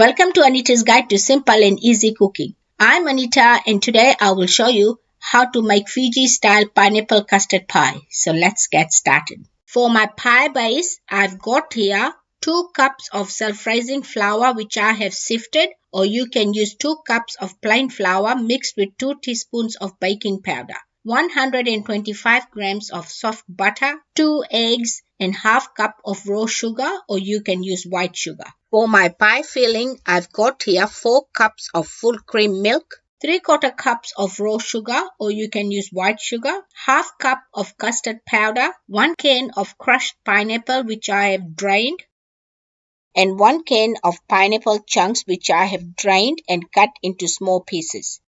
Welcome to Anita's Guide to Simple and Easy Cooking. I'm Anita and today I will show you how to make Fiji style pineapple custard pie. So let's get started. For my pie base, I've got here 2 cups of self-raising flour which I have sifted, or you can use 2 cups of plain flour mixed with 2 teaspoons of baking powder, 125 grams of soft butter, 2 eggs, and half cup of raw sugar, or you can use white sugar. For my pie filling, I've got here 4 cups of full cream milk, 3/4 cups of raw sugar, or you can use white sugar, half cup of custard powder, 1 can of crushed pineapple which I have drained, and 1 can of pineapple chunks which I have drained and cut into small pieces.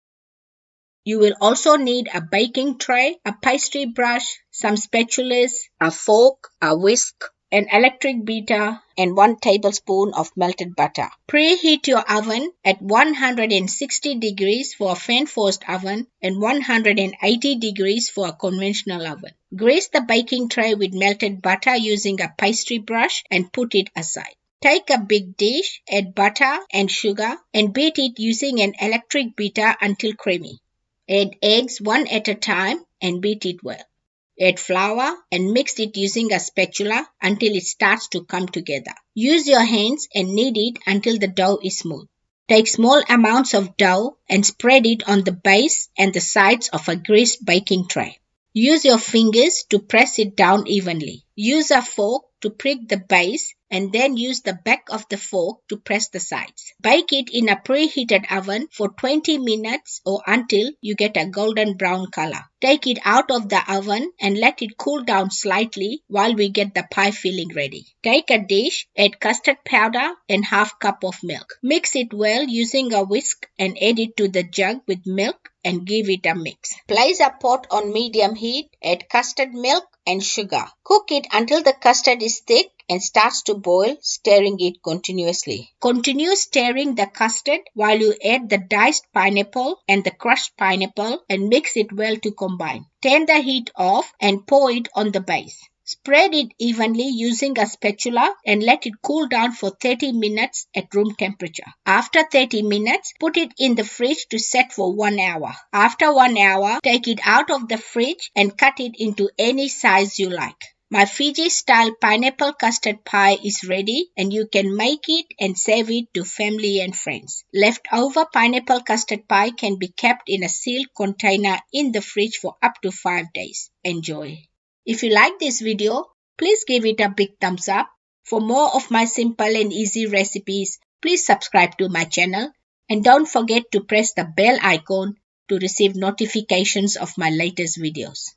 You will also need a baking tray, a pastry brush, some spatulas, a fork, a whisk, an electric beater, and 1 tablespoon of melted butter. Preheat your oven at 160 degrees for a fan-forced oven and 180 degrees for a conventional oven. Grease the baking tray with melted butter using a pastry brush and put it aside. Take a big dish, add butter and sugar, and beat it using an electric beater until creamy. Add eggs one at a time and beat it well. Add flour and mix it using a spatula until it starts to come together. Use your hands and knead it until the dough is smooth. Take small amounts of dough and spread it on the base and the sides of a greased baking tray. Use your fingers to press it down evenly. Use a fork to prick the base and then use the back of the fork to press the sides. Bake it in a preheated oven for 20 minutes or until you get a golden brown color. Take it out of the oven and let it cool down slightly while we get the pie filling ready. Take a dish, add custard powder and half cup of milk. Mix it well using a whisk and add it to the jug with milk and give it a mix. Place a pot on medium heat, add custard milk and sugar. Cook it until the custard is thick and starts to boil, stirring it continuously. Continue stirring the custard while you add the diced pineapple and the crushed pineapple and mix it well to combine. Turn the heat off and pour it on the base. Spread it evenly using a spatula and let it cool down for 30 minutes at room temperature. After 30 minutes, put it in the fridge to set for 1 hour. After 1 hour, take it out of the fridge and cut it into any size you like. My Fiji-style pineapple custard pie is ready and you can make it and serve it to family and friends. Leftover pineapple custard pie can be kept in a sealed container in the fridge for up to 5 days. Enjoy! If you like this video, please give it a big thumbs up. For more of my simple and easy recipes, please subscribe to my channel and don't forget to press the bell icon to receive notifications of my latest videos.